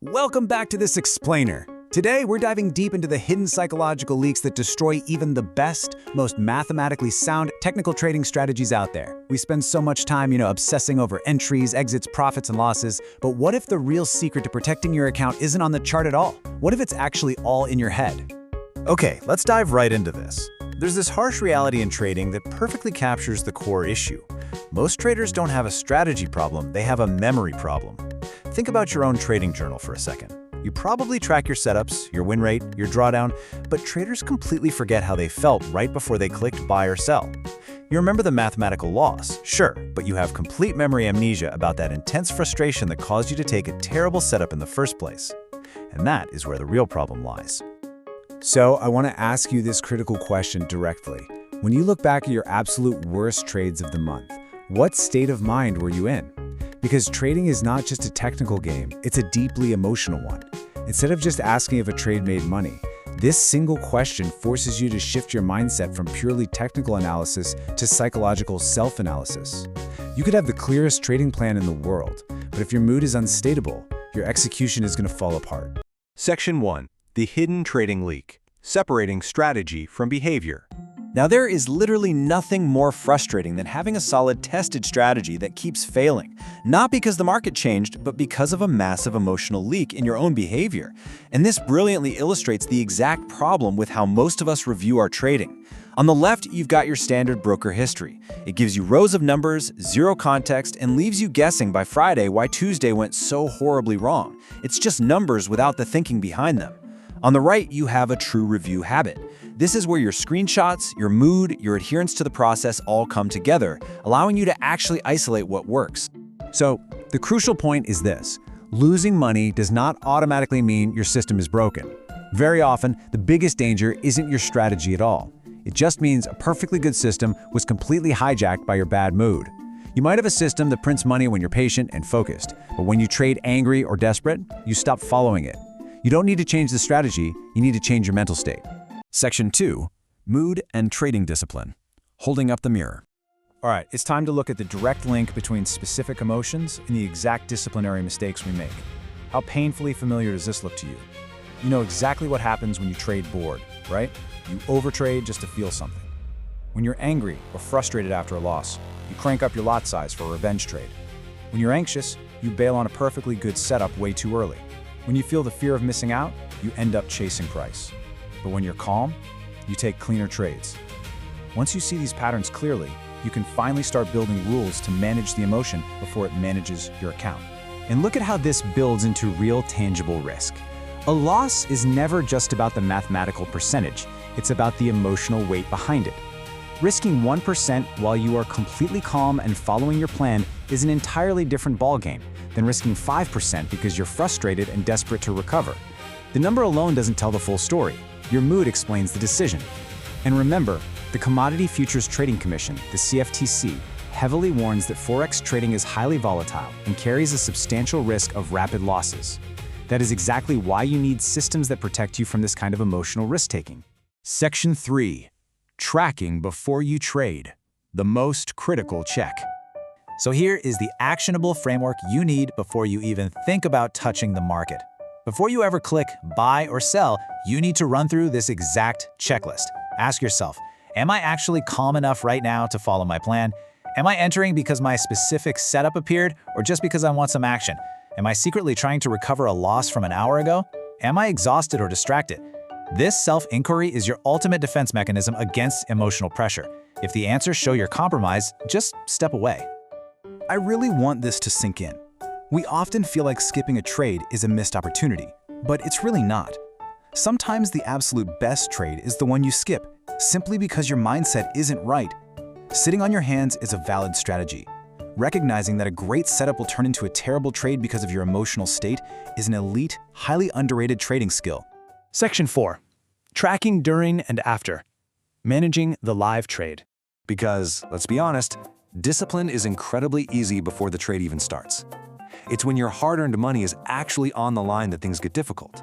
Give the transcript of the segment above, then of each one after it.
Welcome back to this explainer. Today, we're diving deep into the hidden psychological leaks that destroy even the best, most mathematically sound technical trading strategies out there. We spend so much time, obsessing over entries, exits, profits, and losses, but what if the real secret to protecting your account isn't on the chart at all? What if it's actually all in your head? Okay, let's dive right into this. There's this harsh reality in trading that perfectly captures the core issue. Most traders don't have a strategy problem, they have a memory problem. Think about your own trading journal for a second. You probably track your setups, your win rate, your drawdown, but traders completely forget how they felt right before they clicked buy or sell. You remember the mathematical loss, sure, but you have complete memory amnesia about that intense frustration that caused you to take a terrible setup in the first place. And that is where the real problem lies. So, I want to ask you this critical question directly. When you look back at your absolute worst trades of the month, what state of mind were you in? Because trading is not just a technical game, it's a deeply emotional one. Instead of just asking if a trade made money, this single question forces you to shift your mindset from purely technical analysis to psychological self-analysis. You could have the clearest trading plan in the world, but if your mood is unstable, your execution is going to fall apart. Section 1. The hidden trading leak. Separating strategy from behavior. Now, there is literally nothing more frustrating than having a solid tested strategy that keeps failing, not because the market changed, but because of a massive emotional leak in your own behavior. And this brilliantly illustrates the exact problem with how most of us review our trading. On the left, you've got your standard broker history. It gives you rows of numbers, zero context, and leaves you guessing by Friday why Tuesday went so horribly wrong. It's just numbers without the thinking behind them. On the right, you have a true review habit. This is where your screenshots, your mood, your adherence to the process all come together, allowing you to actually isolate what works. So, the crucial point is this. Losing money does not automatically mean your system is broken. Very often, the biggest danger isn't your strategy at all. It just means a perfectly good system was completely hijacked by your bad mood. You might have a system that prints money when you're patient and focused, but when you trade angry or desperate, you stop following it. You don't need to change the strategy, you need to change your mental state. Section 2. Mood and trading discipline. Holding up the mirror. All right, it's time to look at the direct link between specific emotions and the exact disciplinary mistakes we make. How painfully familiar does this look to you? You know exactly what happens when you trade bored, right? You overtrade just to feel something. When you're angry or frustrated after a loss, you crank up your lot size for a revenge trade. When you're anxious, you bail on a perfectly good setup way too early. When you feel the fear of missing out, you end up chasing price. But when you're calm, you take cleaner trades. Once you see these patterns clearly, you can finally start building rules to manage the emotion before it manages your account. And look at how this builds into real tangible risk. A loss is never just about the mathematical percentage, it's about the emotional weight behind it. Risking 1% while you are completely calm and following your plan is an entirely different ballgame than risking 5% because you're frustrated and desperate to recover. The number alone doesn't tell the full story. Your mood explains the decision. And remember, the Commodity Futures Trading Commission, the CFTC, heavily warns that Forex trading is highly volatile and carries a substantial risk of rapid losses. That is exactly why you need systems that protect you from this kind of emotional risk-taking. Section 3. Tracking before you trade. The most critical check. So here is the actionable framework you need before you even think about touching the market. Before you ever click buy or sell, you need to run through this exact checklist. Ask yourself, am I actually calm enough right now to follow my plan? Am I entering because my specific setup appeared or just because I want some action? Am I secretly trying to recover a loss from an hour ago? Am I exhausted or distracted? This self-inquiry is your ultimate defense mechanism against emotional pressure. If the answers show you're compromised, just step away. I really want this to sink in. We often feel like skipping a trade is a missed opportunity, but it's really not. Sometimes the absolute best trade is the one you skip, simply because your mindset isn't right. Sitting on your hands is a valid strategy. Recognizing that a great setup will turn into a terrible trade because of your emotional state is an elite, highly underrated trading skill. Section 4. Tracking during and after. Managing the live trade. Because, let's be honest, discipline is incredibly easy before the trade even starts. It's when your hard-earned money is actually on the line that things get difficult.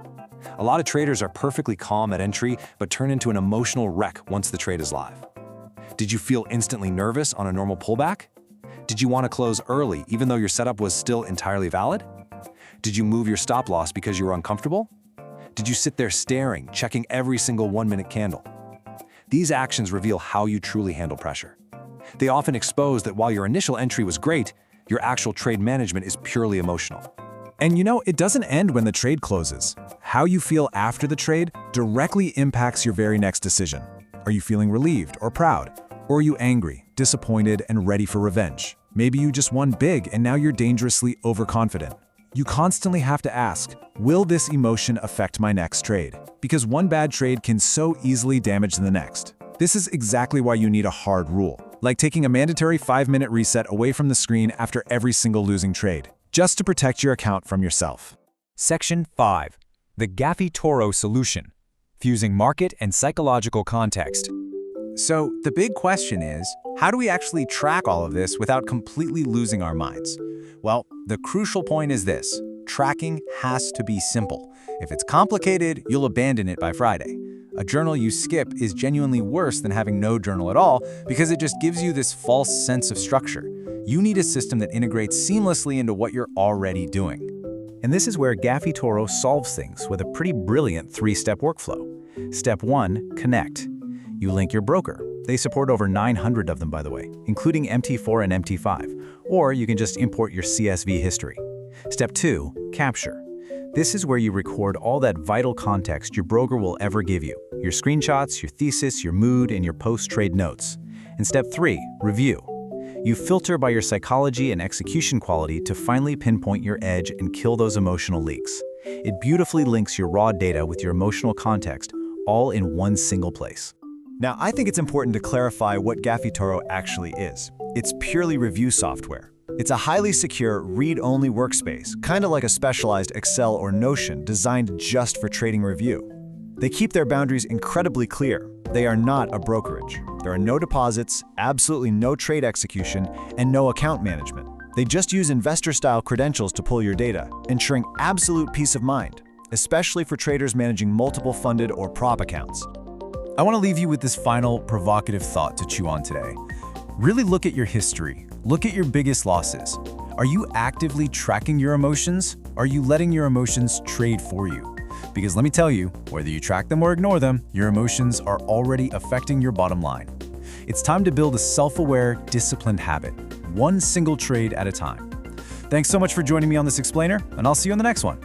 A lot of traders are perfectly calm at entry, but turn into an emotional wreck once the trade is live. Did you feel instantly nervous on a normal pullback? Did you want to close early even though your setup was still entirely valid? Did you move your stop loss because you were uncomfortable? Did you sit there staring, checking every single 1-minute candle? These actions reveal how you truly handle pressure. They often expose that while your initial entry was great, your actual trade management is purely emotional. And you know, it doesn't end when the trade closes. How you feel after the trade directly impacts your very next decision. Are you feeling relieved or proud? Or are you angry, disappointed, and ready for revenge? Maybe you just won big and now you're dangerously overconfident. You constantly have to ask, will this emotion affect my next trade? Because one bad trade can so easily damage the next. This is exactly why you need a hard rule, like taking a mandatory 5-minute reset away from the screen after every single losing trade, just to protect your account from yourself. Section 5. The Gaphy solution. Fusing market and psychological context. So the big question is, how do we actually track all of this without completely losing our minds? Well, the crucial point is this: tracking has to be simple. If it's complicated, you'll abandon it by Friday. A journal you skip is genuinely worse than having no journal at all because it just gives you this false sense of structure. You need a system that integrates seamlessly into what you're already doing. And this is where Gaphy solves things with a pretty brilliant 3-step workflow. Step 1, connect. You link your broker. They support over 900 of them, by the way, including MT4 and MT5, or you can just import your CSV history. Step 2, capture. This is where you record all that vital context your broker will ever give you, your screenshots, your thesis, your mood, and your post-trade notes. And step 3, review. You filter by your psychology and execution quality to finally pinpoint your edge and kill those emotional leaks. It beautifully links your raw data with your emotional context, all in one single place. Now, I think it's important to clarify what Gaphy actually is. It's purely review software. It's a highly secure, read-only workspace, kind of like a specialized Excel or Notion designed just for trading review. They keep their boundaries incredibly clear. They are not a brokerage. There are no deposits, absolutely no trade execution, and no account management. They just use investor-style credentials to pull your data, ensuring absolute peace of mind, especially for traders managing multiple funded or prop accounts. I want to leave you with this final provocative thought to chew on today. Really look at your history. Look at your biggest losses. Are you actively tracking your emotions? Are you letting your emotions trade for you? Because let me tell you, whether you track them or ignore them, your emotions are already affecting your bottom line. It's time to build a self-aware, disciplined habit, one single trade at a time. Thanks so much for joining me on this explainer, and I'll see you on the next one.